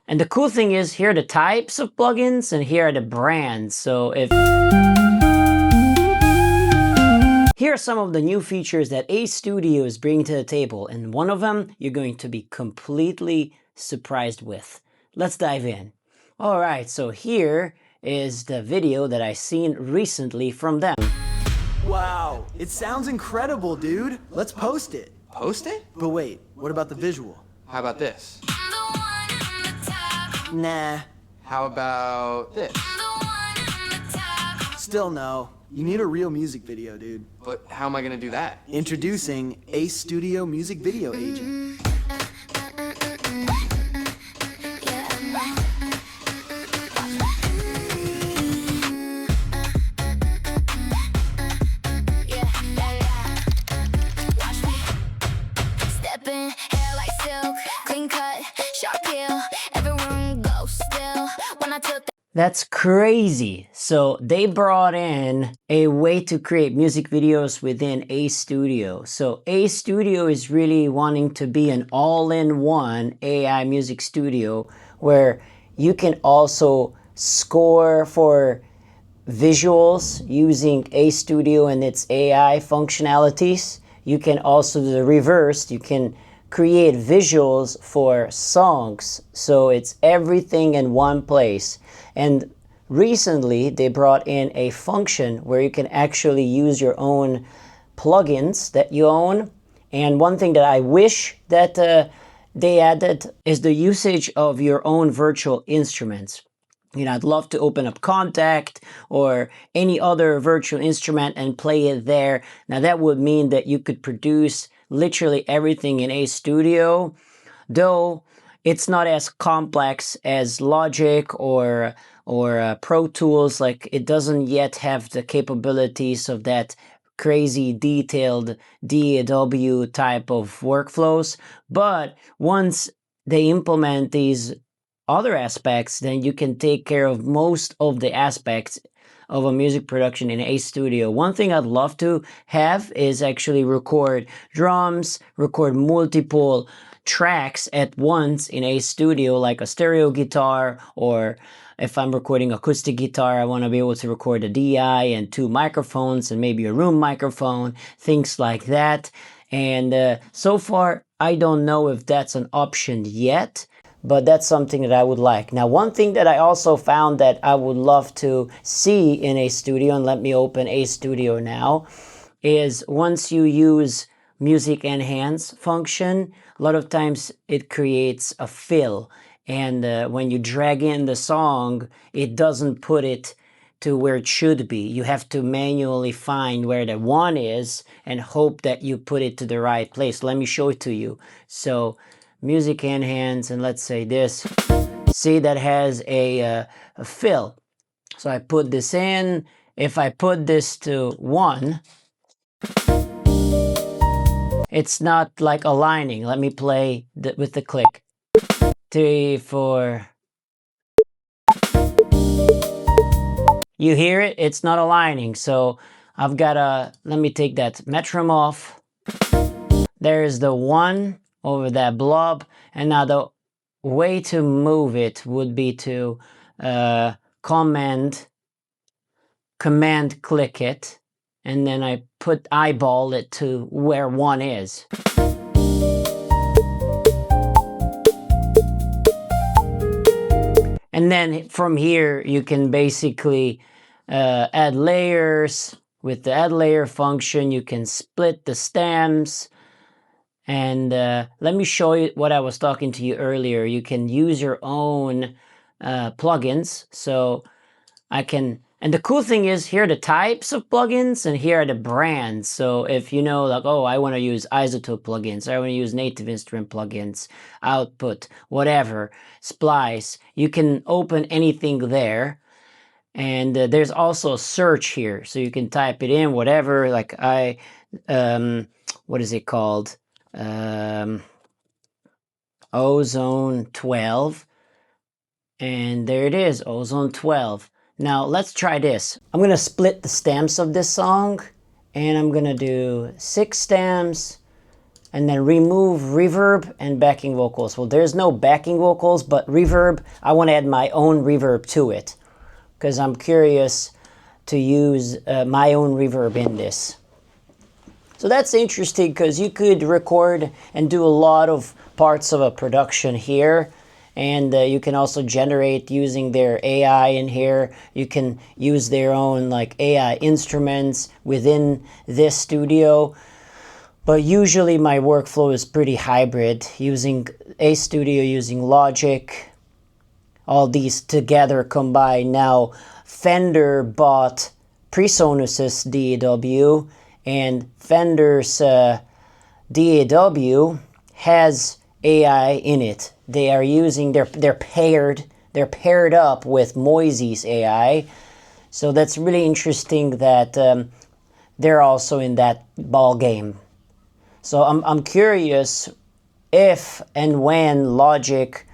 And the cool thing is, here are the types of plugins and here are the brands. So here are some of the new features that iZotope is bringing to the table, and one of them you're going to be completely surprised with. Let's dive in. Alright, so here is the video that I seen recently from them. Wow, it sounds incredible, dude. Let's post it. Post it? But wait, what about the visual? How about this? Nah, How about this? still no. You need a real music video, dude. But how am I gonna do that? Introducing iZotope Music Video Agent. That's crazy. So they brought in a way to create music videos within iZotope. So iZotope is really wanting to be an all-in-one AI music studio where you can also score for visuals using iZotope and its AI functionalities. You can also do the reverse. You can create visuals for songs. So it's everything in one place. And recently they brought in a function where you can actually use your own plugins that you own. And one thing that I wish that they added is the usage of your own virtual instruments. You know, I'd love to open up Contact or any other virtual instrument and play it there. Now that would mean that you could produce literally everything in iZotope, though it's not as complex as Logic or Pro Tools. Like, it doesn't yet have the capabilities of that crazy detailed DAW type of workflows. But once they implement these other aspects, then you can take care of most of the aspects of a music production in iZotope. One thing I'd love to have is actually record drums, record multiple tracks at once in iZotope, like a stereo guitar, or if I'm recording acoustic guitar, I want to be able to record a DI and 2 microphones and maybe a room microphone, things like that. And so far, I don't know if that's an option yet, but that's something that I would like. Now, one thing that I also found that I would love to see in iZotope, and let me open iZotope now, is once you use Music Enhance function, a lot of times it creates a fill. And when you drag in the song, it doesn't put it to where it should be. You have to manually find where the one is and hope that you put it to the right place. Let me show it to you. So Music Enhance, and let's say this, see, that has a fill. So I put this in. If I put this to 1, it's not like aligning. Let me play with the click. 3, 4. You hear it? It's not aligning. So I've got to, let me take that metronome off. There's the 1 over that blob, and now the way to move it would be to command click it, and then I eyeball it to where 1 is. And then from here you can basically add layers. With the add layer function, you can split the stems. And let me show you what I was talking to you earlier. You can use your own plugins. So I can, and the cool thing is, here are the types of plugins and here are the brands. So if you know, like, oh, I want to use iZotope plugins, I want to use Native Instrument plugins, Output, whatever, Splice, you can open anything there. And there's also a search here. So you can type it in, whatever, like what is it called? Ozone 12, and there it is, Ozone 12. Now let's try this. I'm gonna split the stems of this song, and I'm gonna do 6 stems, and then remove reverb and backing vocals. Well, there's no backing vocals, but reverb, I want to add my own reverb to it because I'm curious to use my own reverb in this. So that's interesting because you could record and do a lot of parts of a production here, and you can also generate using their AI in here. You can use their own like AI instruments within this studio. But usually my workflow is pretty hybrid, using iZotope, using Logic, all these together combined. Now Fender bought PreSonus's DAW, and Fender's DAW has AI in it. They are using they're paired up with Moise's AI. So that's really interesting that they're also in that ball game. So I'm curious if and when Logic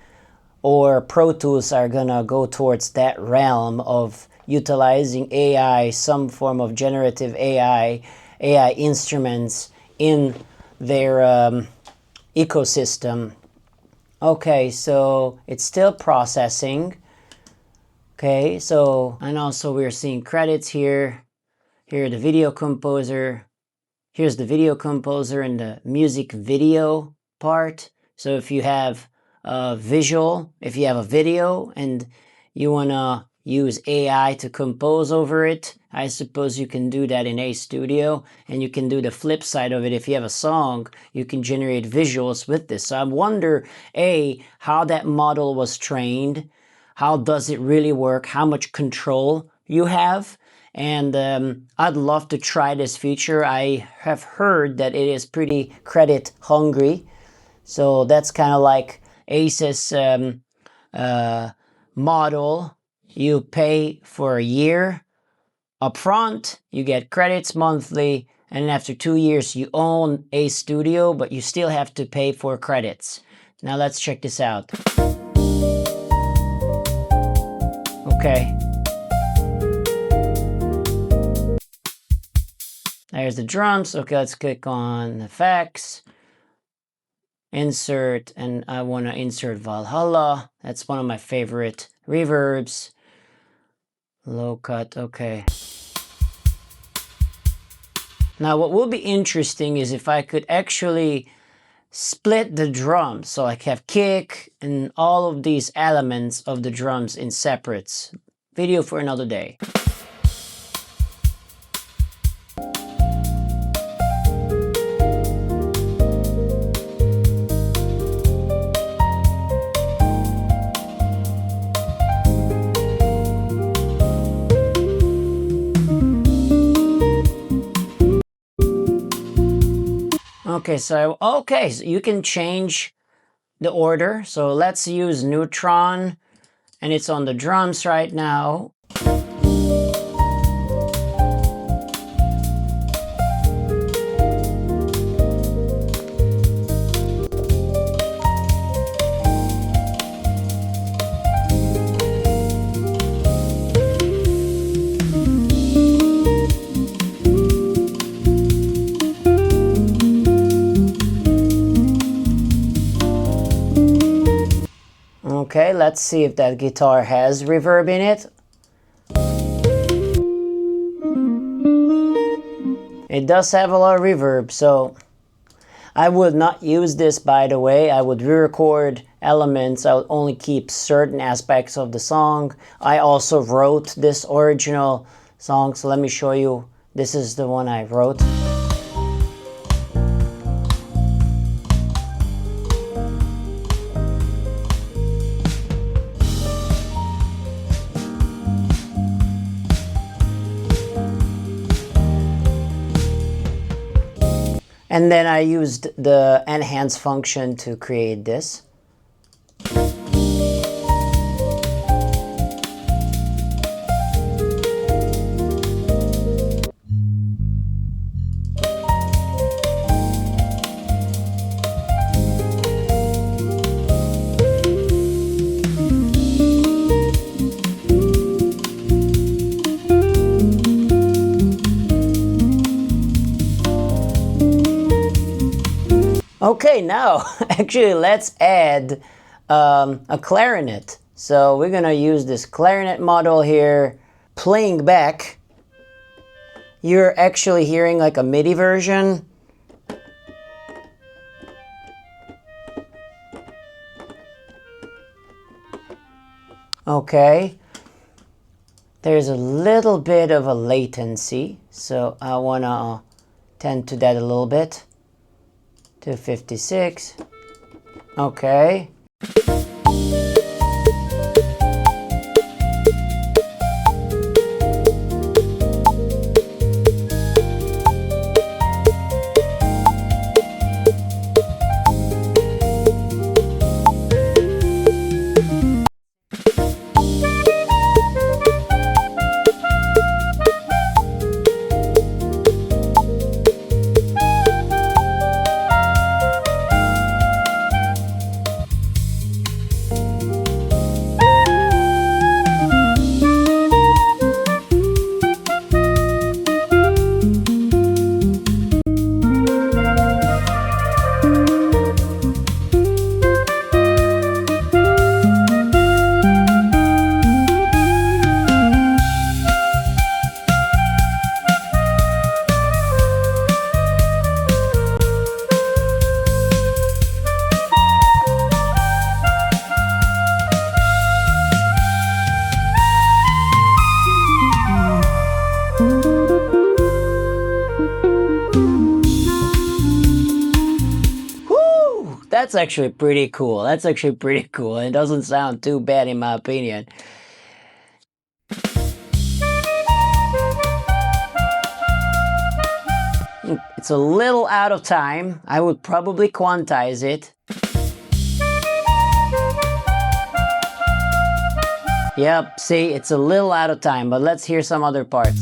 or Pro Tools are gonna go towards that realm of utilizing AI, some form of generative AI instruments in their ecosystem. Okay, so it's still processing. Okay, so, and also we're seeing credits here. Here the video composer. Here's the video composer and the music video part. So if you have a visual, if you have a video and you wanna use AI to compose over it, I suppose you can do that in iZotope, and you can do the flip side of it. If you have a song, you can generate visuals with this. So I wonder, A, how that model was trained, how does it really work, how much control you have, and I'd love to try this feature. I have heard that it is pretty credit hungry, so that's kind of like Ace's model. You pay for a year upfront, you get credits monthly, and after 2 years you own iZotope, but you still have to pay for credits. Now let's check this out. Okay. There's the drums. Okay, let's click on effects, insert, and I want to insert Valhalla. That's one of my favorite reverbs. Low cut, okay. Now what will be interesting is if I could actually split the drums, so I have kick and all of these elements of the drums in separates. Video for another day. Okay, so you can change the order. So let's use Neutron, and it's on the drums right now. Okay, let's see if that guitar has reverb in it. It does have a lot of reverb, so I would not use this, by the way. I would re-record elements. I would only keep certain aspects of the song. I also wrote this original song, so let me show you. This is the one I wrote. And then I used the enhance function to create this. Okay, now actually let's add a clarinet. So we're gonna use this clarinet model here, playing back. You're actually hearing like a MIDI version. Okay, there's a little bit of a latency, so I wanna tend to that a little bit. 256. Okay. That's actually pretty cool. That's actually pretty cool. It doesn't sound too bad in my opinion. It's a little out of time. I would probably quantize it. Yep, see, it's a little out of time, but let's hear some other parts.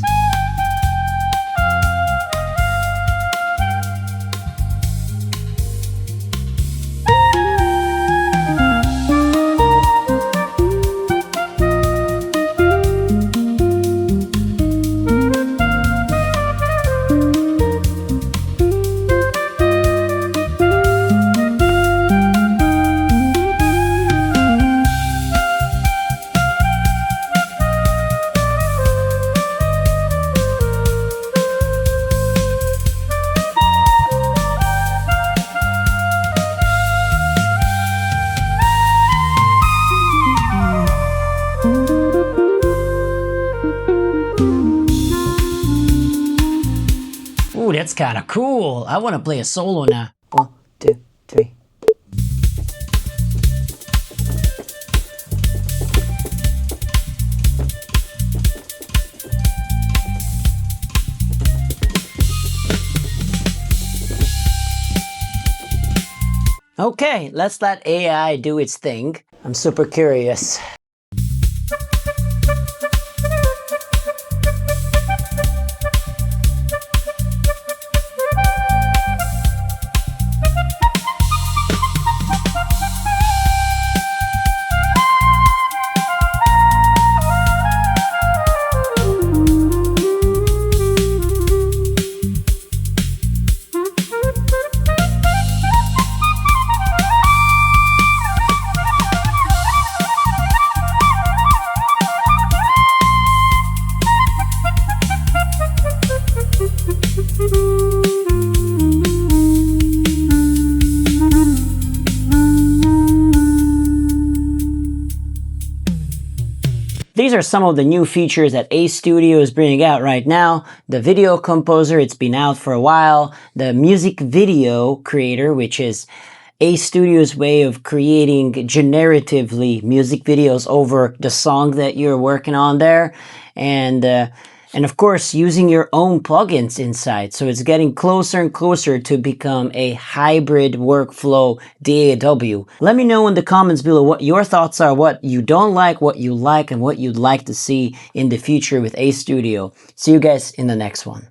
Ooh, that's kind of cool. I want to play a solo now. 1, 2, 3. Okay, let's let AI do its thing. I'm super curious. These are some of the new features that iZotope is bringing out right now. The video composer, it's been out for a while. The music video creator, which is iZotope's way of creating generatively music videos over the song that you're working on there. And of course, using your own plugins inside. So it's getting closer and closer to become a hybrid workflow DAW. Let me know in the comments below what your thoughts are, what you don't like, what you like, and what you'd like to see in the future with iZotope. See you guys in the next one.